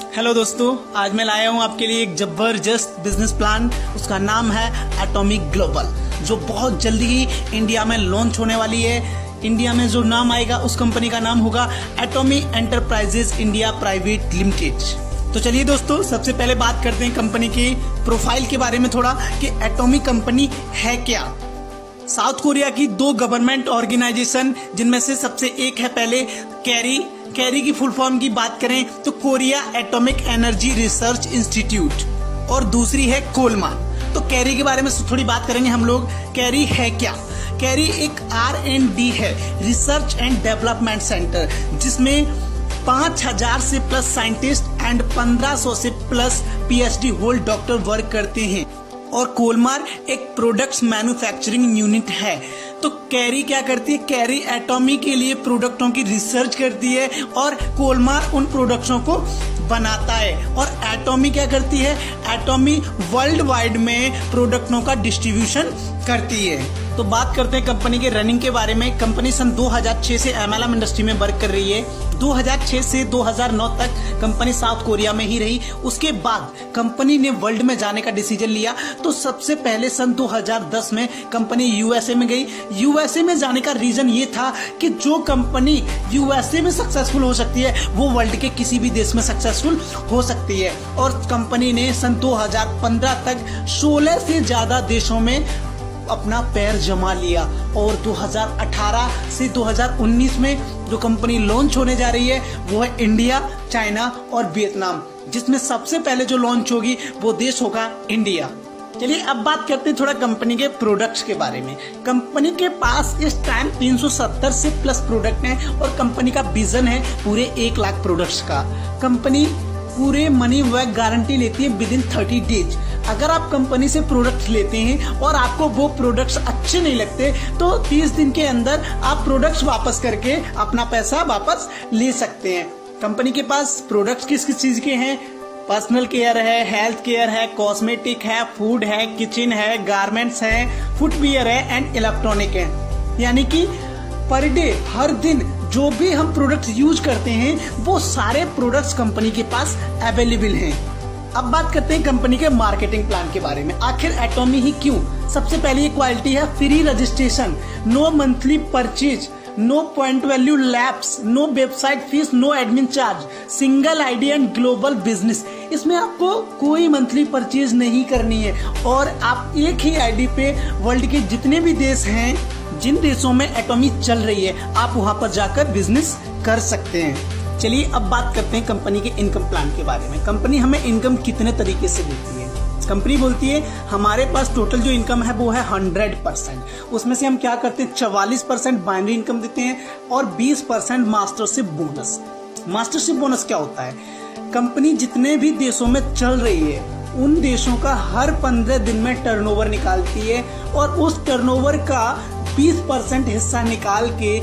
Hello दोस्तों, आज मैं लाया हूँ आपके लिए एक जबरदस्त बिजनेस प्लान। उसका नाम है एटॉमिक ग्लोबल, जो बहुत जल्दी ही इंडिया में लॉन्च होने वाली है। इंडिया में जो नाम आएगा उस कंपनी का नाम होगा एटॉमी एंटरप्राइजेस इंडिया प्राइवेट लिमिटेड। तो चलिए दोस्तों, सबसे पहले बात करते हैं कंपनी की प्रोफाइल के बारे में थोड़ा, कि एटॉमी कंपनी है क्या। साउथ कोरिया की दो गवर्नमेंट ऑर्गेनाइजेशन, जिनमें से सबसे एक है पहले कैरी की फुल फॉर्म की बात करें तो Korea atomic energy research institute, और दूसरी है कोलमान। तो कैरी के बारे में थोड़ी बात करेंगे हम लोग। कैरी है क्या? कैरी एक R&D है, रिसर्च एंड डेवलपमेंट सेंटर, जिसमें 5000 से प्लस साइंटिस्ट एंड 1500 से plus PhD hold doctor work करते हैं। और कोलमार एक प्रोडक्ट्स मैन्युफैक्चरिंग यूनिट है। तो कैरी क्या करती है? कैरी एटॉमी के लिए प्रोडक्टों की रिसर्च करती है और कोलमार उन प्रोडक्ट्सों को बनाता है। और एटॉमी क्या करती है? एटॉमी वर्ल्ड वाइड में प्रोडक्टों का डिस्ट्रीब्यूशन करती है। तो बात करते हैं कंपनी के रनिंग के बारे में। कंपनी सन 2006 से MLM इंडस्ट्री में वर्क कर रही है। 2006 से 2009 तक कंपनी साउथ कोरिया में ही रही। उसके बाद कंपनी ने वर्ल्ड में जाने का डिसीजन लिया। तो सबसे पहले सन 2010 में कंपनी USA में गई। USA में जाने का रीजन ये था कि जो कंपनी USA में सक्सेसफुल हो सकती है वो वर्ल्ड के किसी भी देश में सक्सेसफुल हो सकती है। और कंपनी ने सन 2015 तक 16 से ज्यादा देशों में अपना पैर जमा लिया। और 2018 से 2019 में जो कंपनी लॉन्च होने जा रही है वो है इंडिया, चाइना और वियतनाम, जिसमें सबसे पहले जो लॉन्च होगी वो देश होगा इंडिया। चलिए अब बात करते हैं थोड़ा कंपनी के प्रोडक्ट्स के बारे में। कंपनी के पास इस टाइम 370 से प्लस प्रोडक्ट हैं और कंपनी का विजन है पूरे 1 लाख प्रोडक्ट्स का। कंपनी पूरे मनी बैक गारंटी लेती है विद इन 30 डेज। अगर आप कंपनी से प्रोडक्ट्स लेते हैं और आपको वो प्रोडक्ट्स अच्छे नहीं लगते तो 30 दिन के अंदर आप प्रोडक्ट्स वापस करके अपना पैसा वापस ले सकते हैं। कंपनी के पास प्रोडक्ट्स किस किस चीज के हैं? पर्सनल केयर है, हेल्थ केयर है, कॉस्मेटिक है, फूड है, किचन है, गारमेंट्स है, फुटवियर है एंड इलेक्ट्रॉनिक है। यानी कि पर डे, हर दिन जो भी हम प्रोडक्ट्स यूज करते हैं वो सारे प्रोडक्ट्स कंपनी के पास अवेलेबल हैं। अब बात करते हैं कंपनी के मार्केटिंग प्लान के बारे में। आखिर एटॉमी ही क्यों? सबसे पहले ये क्वालिटी है free registration, no monthly purchase, no point value lapse, no website fees, no admin charge, single ID and global business. इसमें आपको कोई मंथली परचेज नहीं करनी है और आप एक ही आईडी पे वर्ल्ड के जितने भी देश हैं, जिन देशों में एटॉमी चल रही है, आप वहां पर जाकर बिजनेस कर सकते हैं। चलिए अब बात करते हैं कंपनी के इनकम प्लान के बारे में। कंपनी हमें इनकम कितने तरीके से देती है? कंपनी बोलती है हमारे पास टोटल जो इनकम है वो है 100%। उसमें से हम क्या करते हैं? 44% बाइनरी इनकम देते हैं और 20% मास्टरशिप बोनस। मास्टरशिप बोनस क्या होता है? कंपनी जितने भी देशों में चल रही है उन देशों का हर 15 दिन में टर्नओवर निकालती है और उस टर्नओवर का 20% हिस्सा निकाल के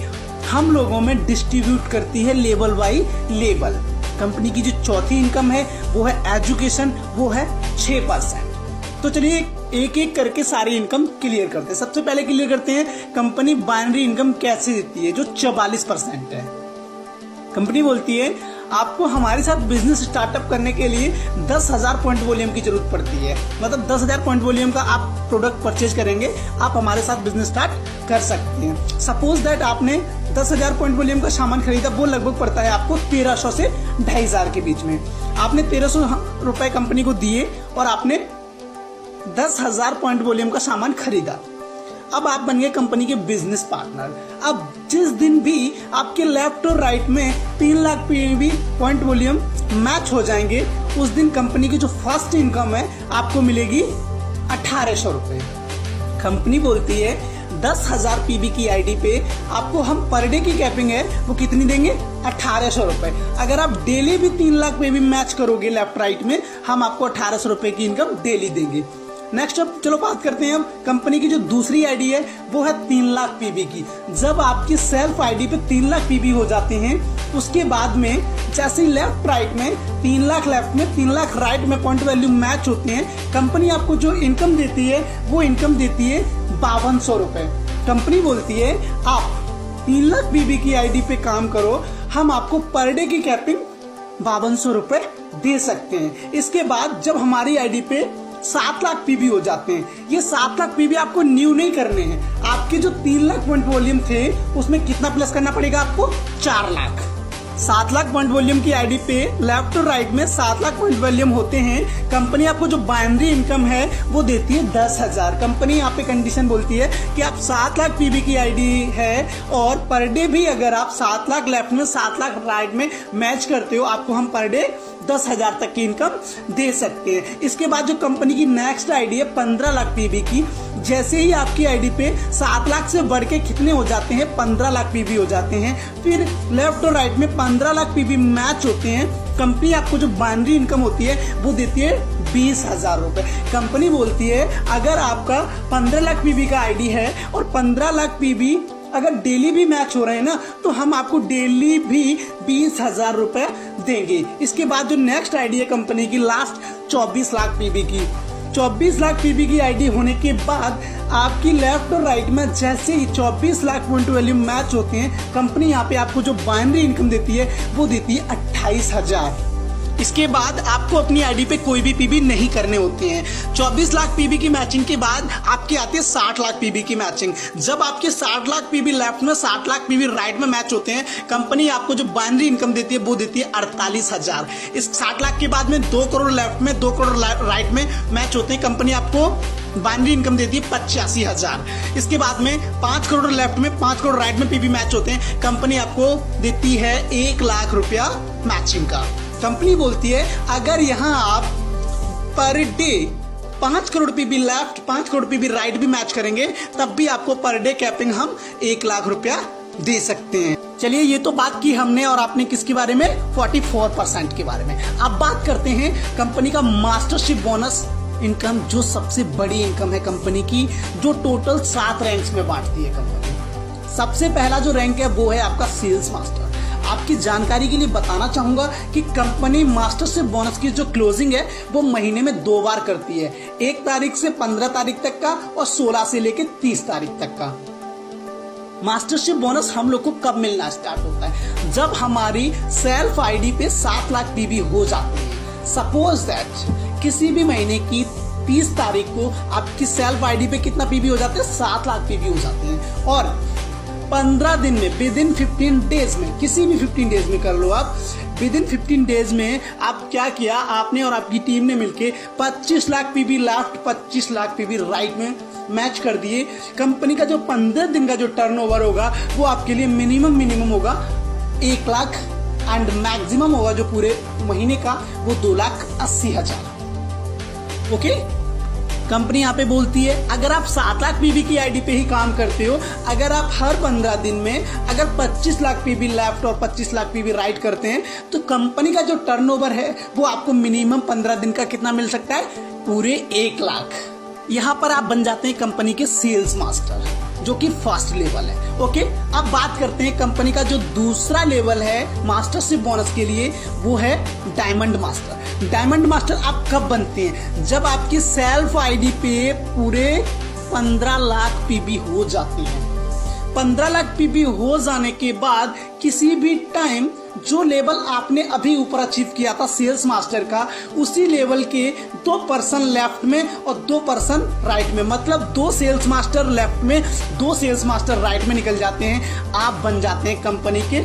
हम लोगों में डिस्ट्रीब्यूट करती है लेवल बाई लेवल। कंपनी की जो चौथी इनकम है वो है एजुकेशन, वो है 6%। तो चलिए एक एक करके सारी इनकम क्लियर करते हैं। सबसे पहले क्लियर करते हैं कंपनी बाइनरी इनकम कैसे देती है, जो 44% है। कंपनी बोलती है आपको हमारे साथ बिजनेस स्टार्टअप करने के लिए 10,000 पॉइंट वॉल्यूम की जरूरत पड़ती है। मतलब 10,000 पॉइंट वॉल्यूम का आप प्रोडक्ट परचेज करेंगे, आप हमारे साथ बिजनेस स्टार्ट कर सकते हैं। सपोज दैट आपने 10,000 पॉइंट वॉल्यूम का सामान खरीदा, वो लगभग पड़ता है आपको 1300 से 2,500 के बीच में। आपने 1300 रुपए कंपनी को दिए और आपने 10,000 पॉइंट वॉल्यूम का सामान खरीदा। अब आप बन गए कंपनी के बिजनेस पार्टनर। अब जिस दिन भी आपके लेफ्ट और राइट में 3 lakh PV point volume match हो जाएंगे, उस दिन कंपनी की जो फर्स्ट इनकम है आपको मिलेगी 1800 रुपए। कंपनी बोलती है 10,000 PV की आईडी पे आपको हम पर डे की कैपिंग है वो कितनी देंगे? 1800 रुपए। अगर आप डेली भी 3 लाख PV मैच करोगे लेफ्ट राइट में, हम आपको 1800 रुपए की इनकम डेली देंगे। नेक्स्ट अब चलो बात करते हैं अब कंपनी की जो दूसरी आईडी है वो है 3 लाख PV की। जब आपकी सेल्फ आईडी पे 3 लाख PV हो जाते हैं, उसके बाद में जैसे ही लेफ्ट राइट में 3 लाख लेफ्ट में 3 लाख राइट में पॉइंट वैल्यू मैच होते हैं, कंपनी आपको जो इनकम देती है वो इनकम देती है 5200 रुपए। कंपनी बोलती है आप 3 लाख PV की आईडी पे काम करो, हम आपको पर डे की कैपिंग 5200 रुपए दे सकते हैं। इसके बाद जब हमारी आईडी पे 7 लाख पीबी हो जाते हैं, ये 7 लाख पीबी आपको न्यू नहीं करने हैं। आपके जो 3 लाख पॉइंट वॉल्यूम थे उसमें कितना प्लस करना पड़ेगा आपको? 4 लाख। 7 लाख पॉइंट वॉल्यूम की आईडी पे लेफ्ट और राइट में 7 लाख पॉइंट वॉल्यूम होते हैं। कंपनी आपको जो बाइनरी इनकम है वो देती है 10,000। कंपनी यहाँ पे कंडीशन बोलती है कि आप 7 लाख पीबी की आईडी है और पर डे भी अगर आप 7 लाख लेफ्ट में 7 लाख राइट में मैच करते हो, आपको हम पर डे 10,000 तक की इनकम दे सकते हैं। इसके बाद जो कंपनी की नेक्स्ट आईडी है 15 लाख पीबी की, जैसे ही आपकी आईडी पे 7 लाख से बढ़ के कितने हो जाते हैं? 15 लाख पीबी हो जाते हैं। फिर लेफ्ट और राइट में 15 लाख पीबी मैच होते हैं। कंपनी आपको जो बाइनरी इनकम होती है वो देती है 20,000 रुपए। कंपनी बोलती है अगर आपका 15 लाख पीबी का आईडी है और 15 लाख पीबी अगर डेली भी मैच हो रहे हैं ना, तो हम आपको डेली भी 20,000 रुपए देंगे। इसके बाद जो नेक्स्ट आईडी है कंपनी की लास्ट 24 लाख पीबी की, 24 लाख पीबी की आईडी होने के बाद आपकी लेफ्ट और राइट में जैसे ही 24 लाख पॉइंट वैल्यू मैच होते हैं, कंपनी यहाँ पे आपको जो बाइनरी इनकम देती है वो देती है 28,000। इसके बाद आपको अपनी आईडी पे कोई भी पीबी नहीं करने होते हैं। 24 लाख पीबी की मैचिंग के बाद आपके आती है 60 लाख पीबी की मैचिंग। जब आपके 60 लाख पीबी लेफ्ट में 60 लाख पीबी राइट में मैच होते हैं, कंपनी आपको जो बाइनरी इनकम देती है वो देती है 48,000। इस 60 लाख के बाद में 2 करोड़ लेफ्ट में 2 करोड़ राइट में मैच होते हैं, कंपनी आपको बाइनरी इनकम देती है 85,000। इसके बाद में 5 करोड़ लेफ्ट में 5 करोड़ राइट में पीबी मैच होते हैं, कंपनी आपको देती है 1 लाख रुपया मैचिंग का। कंपनी बोलती है अगर यहाँ आप per day 5 crore PB left 5 crore PB right भी मैच करेंगे, तब भी आपको पर डे कैपिंग हम 1 लाख रुपया दे सकते हैं। चलिए, ये तो बात की हमने और आपने किसके बारे में? 44% के बारे में। अब बात करते हैं कंपनी का मास्टरशिप बोनस इनकम, जो सबसे बड़ी इनकम है कंपनी की, जो टोटल 7 रैंक्स में बांटती है कंपनी। सबसे पहला जो रैंक है वो है आपका सेल्स मास्टर। आपकी जानकारी के लिए बताना चाहूंगा कि कंपनी मास्टरशिप बोनस की जो क्लोजिंग है वो महीने में 2 बार करती है, 1 तारीख से 15 तारीख तक का और 16 से लेकर 30 तारीख तक का। मास्टरशिप बोनस हम लोग को कब मिलना स्टार्ट होता है? जब हमारी सेल्फ आईडी पे 7 लाख पीबी हो जाती है। सपोज दैट किसी भी महीने की 30 तारीख को आपकी सेल्फ आईडी पे कितना पीबी हो जाते हैं? 7 लाख पीबी हो जाते हैं। और 15 दिन में विद इन 15 डेज में, किसी भी 15 डेज में कर लो आप, विद इन 15 डेज में आप क्या किया? आपने और आपकी टीम ने मिलके 25 lakh PB left 25 lakh PB right में मैच कर दिए। कंपनी का जो 15 दिन का जो टर्नओवर होगा वो आपके लिए मिनिमम होगा 1 लाख एंड मैक्सिमम होगा जो पूरे महीने का वो 2,80,000। ओके, कंपनी यहाँ पे बोलती है अगर आप 7 लाख पीबी की आईडी पे ही काम करते हो, अगर आप हर 15 दिन में अगर 25 लाख पीबी लेफ्ट और 25 लाख पीबी राइट करते हैं, तो कंपनी का जो टर्नओवर है वो आपको मिनिमम 15 दिन का कितना मिल सकता है? पूरे 1 लाख। यहाँ पर आप बन जाते हैं कंपनी के सेल्स मास्टर, जो कि फर्स्ट लेवल है। ओके, अब बात करते हैं कंपनी का जो दूसरा लेवल है मास्टरशिप बोनस के लिए, वो है डायमंड मास्टर। डायमंड मास्टर आप कब बनते हैं? जब आपकी सेल्फ आईडी पे पूरे 15 लाख पीबी हो जाती है। 15 लाख पीबी हो जाने के बाद किसी भी टाइम जो लेवल आपने अभी ऊपर अचीव किया था सेल्स मास्टर का, उसी लेवल के 2% लेफ्ट में और 2% राइट में, मतलब 2 सेल्स मास्टर लेफ्ट में 2 सेल्स मास्टर राइट में निकल जाते हैं। आप बन जाते हैं कंपनी के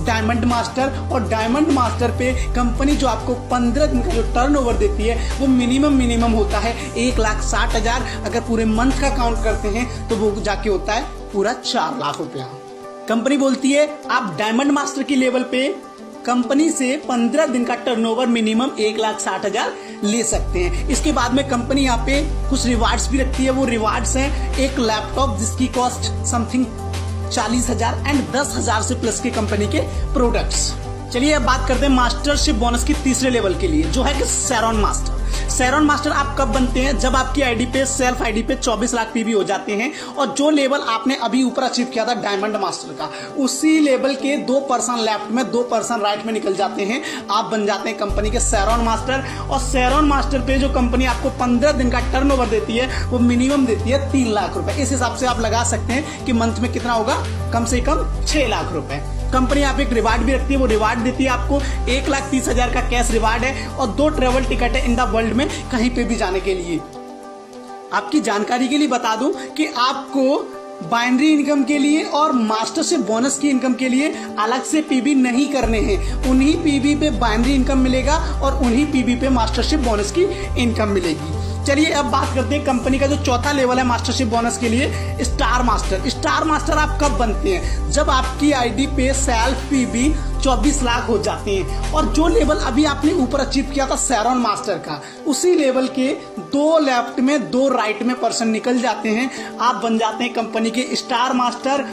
डायमंड मास्टर। और डायमंड मास्टर पे कंपनी जो आपको 15 दिन का जो टर्नओवर देती है वो मिनिमम होता है 1,60,000। अगर पूरे मंथ का काउंट करते हैं तो वो जाके होता है पूरा 4 लाख रुपया। कंपनी बोलती है आप डायमंड मास्टर की लेवल पे कंपनी से 15 दिन का टर्नओवर मिनिमम 1,60,000 ले सकते हैं। इसके बाद में कंपनी यहाँ पे कुछ रिवार्ड्स भी रखती है। वो रिवार्ड्स हैं एक लैपटॉप जिसकी कॉस्ट समथिंग 40,000 एंड 10,000 से प्लस के कंपनी के प्रोडक्ट्स। चलिए अब बात करते हैं मास्टरशिप बोनस की तीसरे लेवल के लिए, जो है कि सैरॉन मास्टर। सैरॉन मास्टर आप कब बनते हैं? जब आपकी आईडी पे सेल्फ आईडी पे 24 लाख पीबी हो जाते हैं और जो लेवल आपने अभी ऊपर अचीव किया था डायमंड मास्टर का, उसी लेवल के 2% लेफ्ट में 2% राइट में निकल जाते हैं। आप बन जाते हैं कंपनी के सैरॉन मास्टर। और सैरॉन मास्टर पे जो कंपनी आपको 15 दिन का टर्नओवर देती है वो मिनिमम देती है 3 लाख रुपए। इस हिसाब से आप लगा सकते हैं कि मंथ में कितना होगा, कम से कम 6 लाख रुपए। कंपनी आप एक रिवार्ड भी रखती है, वो रिवार्ड देती है आपको 1,30,000 का कैश रिवार्ड है और 2 ट्रेवल टिकट है इन द वर्ल्ड में कहीं पे भी जाने के लिए। आपकी जानकारी के लिए बता दूं कि आपको बाइनरी इनकम के लिए और मास्टरशिप बोनस की इनकम के लिए अलग से पीबी नहीं करने हैं। उन्हीं पीबी पे बाइनरी इनकम मिलेगा और उन्हीं पीबी पे मास्टरशिप बोनस की इनकम मिलेगी। चलिए अब बात करते हैं कंपनी का जो चौथा लेवल है मास्टरशिप बोनस के लिए, स्टार मास्टर। स्टार मास्टर आप कब बनते हैं? जब आपकी आईडी पे सेल्फ पीबी 24 लाख हो जाते हैं और जो लेवल अभी आपने ऊपर अचीव किया था सैरॉन मास्टर का, उसी लेवल के 2 लेफ्ट में 2 राइट में पर्सन निकल जाते हैं, आप बन जाते हैं कंपनी के स्टार मास्टर।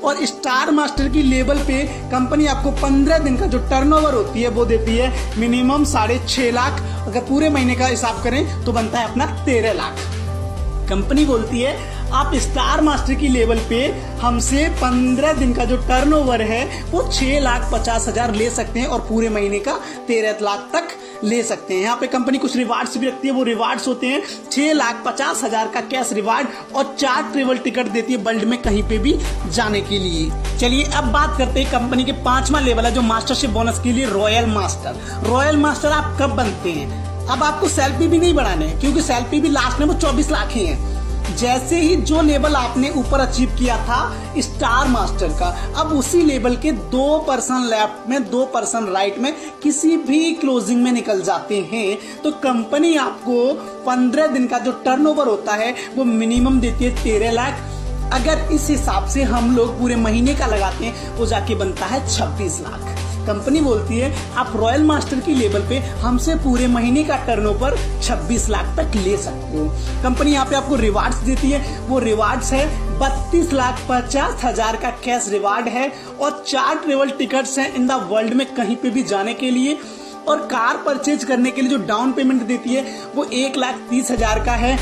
और स्टार मास्टर की लेवल पे कंपनी आपको 15 दिन का जो टर्नओवर होती है वो देती है मिनिमम 6.5 लाख। अगर पूरे महीने का हिसाब करें तो बनता है अपना 13 लाख। कंपनी बोलती है आप स्टार मास्टर की लेवल पे हमसे 15 दिन का जो टर्नओवर है वो 6,50,000 ले सकते हैं और पूरे महीने का 13 लाख तक ले सकते हैं। यहाँ पे कंपनी कुछ रिवार्ड्स भी रखती है, वो रिवार्ड्स होते हैं 6,50,000 का कैश रिवार्ड और 4 ट्रेवल टिकट देती है वर्ल्ड में कहीं पे भी जाने के लिए। चलिए अब बात करते हैं कंपनी के 5वां लेवल है जो मास्टरशिप बोनस के लिए, रॉयल मास्टर। रॉयल मास्टर आप कब बनते हैं? अब आपको सेल्फी भी नहीं बढ़ाने हैं क्योंकि सेल्फी भी लास्ट में वो 24 लाख ही है। जैसे ही जो लेवल आपने ऊपर अचीव किया था स्टार मास्टर का, अब उसी लेवल के 2 पर्सन लेफ्ट में 2 पर्सन राइट में किसी भी क्लोजिंग में निकल जाते हैं तो कंपनी आपको 15 दिन का जो टर्नओवर होता है वो मिनिमम देती है 13 लाख। अगर इस हिसाब से हम लोग पूरे महीने का लगाते हैं वो जाके बनता है 26 लाख। कंपनी बोलती है आप रॉयल मास्टर की लेवल पे हमसे पूरे महीने का टर्नओवर 26 लाख तक ले सकते हो। कंपनी यहाँ पे आपको रिवार्ड्स देती है, वो रिवार्ड्स है 32,50,000 का कैश रिवार्ड है और 4 ट्रेवल टिकट्स हैं इन द वर्ल्ड में कहीं पे भी जाने के लिए। और कार परचेज करने के लिए जो डाउन पेमेंट देती है वो 1,30,000 का है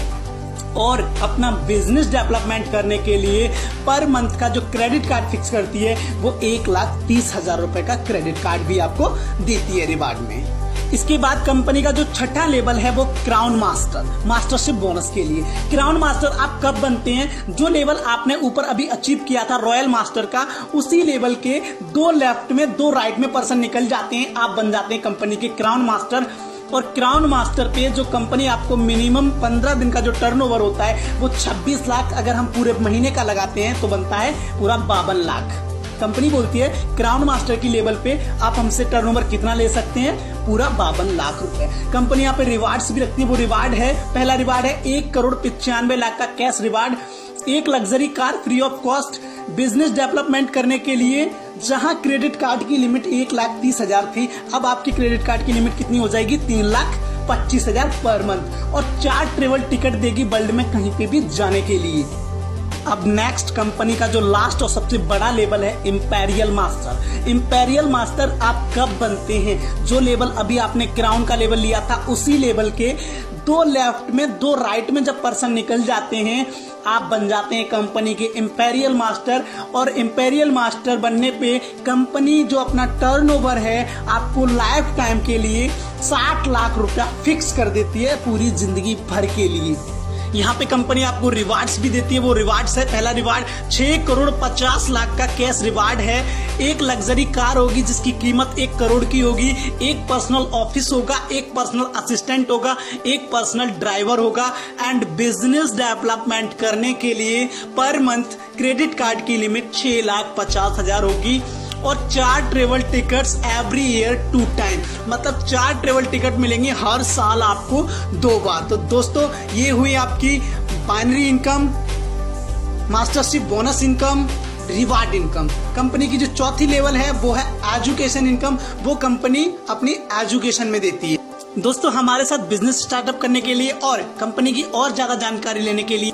और अपना बिजनेस डेवलपमेंट करने के लिए पर मंथ का जो क्रेडिट कार्ड फिक्स करती है वो 1,30,000 रुपए का क्रेडिट कार्ड भी आपको देती है रिवार्ड में। इसके बाद कंपनी का जो 6ठा लेवल है वो क्राउन मास्टर, मास्टरशिप बोनस के लिए। क्राउन मास्टर आप कब बनते हैं? जो लेवल आपने ऊपर अभी अचीव किया था रॉयल मास्टर का, उसी लेवल के 2 लेफ्ट में 2 राइट में पर्सन निकल जाते हैं, आप बन जाते हैं कंपनी के क्राउन मास्टर। और क्राउन मास्टर पे जो कंपनी आपको मिनिमम 15 दिन का जो टर्नओवर होता है वो 26 लाख, अगर हम पूरे महीने का लगाते हैं तो बनता है पूरा 52 लाख। कंपनी बोलती है क्राउन मास्टर की लेवल पे आप हमसे टर्नओवर कितना ले सकते हैं? पूरा 52 लाख रुपए। कंपनी यहाँ पे रिवार्ड्स भी रखती है, वो रिवार्ड है, पहला रिवार्ड है 1,95,00,000 का cash reward, 1 luxury car free of cost, business development करने के लिए जहां क्रेडिट कार्ड की लिमिट 1,30,000 थी, अब आपकी क्रेडिट कार्ड की लिमिट कितनी हो जाएगी? 3,25,000 पर मंथ और 4 ट्रेवल टिकट देगी वर्ल्ड में कहीं पे भी जाने के लिए। अब नेक्स्ट कंपनी का जो लास्ट और सबसे बड़ा लेवल है इंपीरियल मास्टर। इंपीरियल मास्टर आप कब बनते हैं? जो लेवल अभी आपने क्राउन का लेवल लिया था उसी लेवल के 2 लेफ्ट में 2 राइट में जब पर्सन निकल जाते हैं आप बन जाते हैं कंपनी के इंपीरियल मास्टर। और इंपीरियल मास्टर बनने पे कंपनी जो अपना टर्नओवर है आपको लाइफ टाइम के लिए 60 लाख रुपया फिक्स कर देती है पूरी जिंदगी भर के लिए। यहाँ पे कंपनी आपको रिवार्ड्स भी देती है, वो रिवार्ड्स है, पहला रिवार्ड 6,50,00,000 का कैश रिवार्ड है, 1 लग्जरी कार होगी जिसकी कीमत 1 करोड़ की होगी, 1 पर्सनल ऑफिस होगा, 1 पर्सनल असिस्टेंट होगा, 1 पर्सनल ड्राइवर होगा एंड बिजनेस डेवलपमेंट करने के लिए पर मंथ क्रेडिट कार्ड की लिमिट 6,50,000 होगी और 4 travel tickets every year 2 time, मतलब 4 ट्रेवल टिकट मिलेंगे हर साल आपको 2 बार। तो दोस्तों ये हुई आपकी binary income, mastership bonus income, reward income. Company की जो चौथी लेवल है वो है एजुकेशन इनकम, वो कंपनी अपनी एजुकेशन में देती है। दोस्तों हमारे साथ बिजनेस स्टार्टअप करने के लिए और कंपनी की और ज्यादा जानकारी लेने के लिए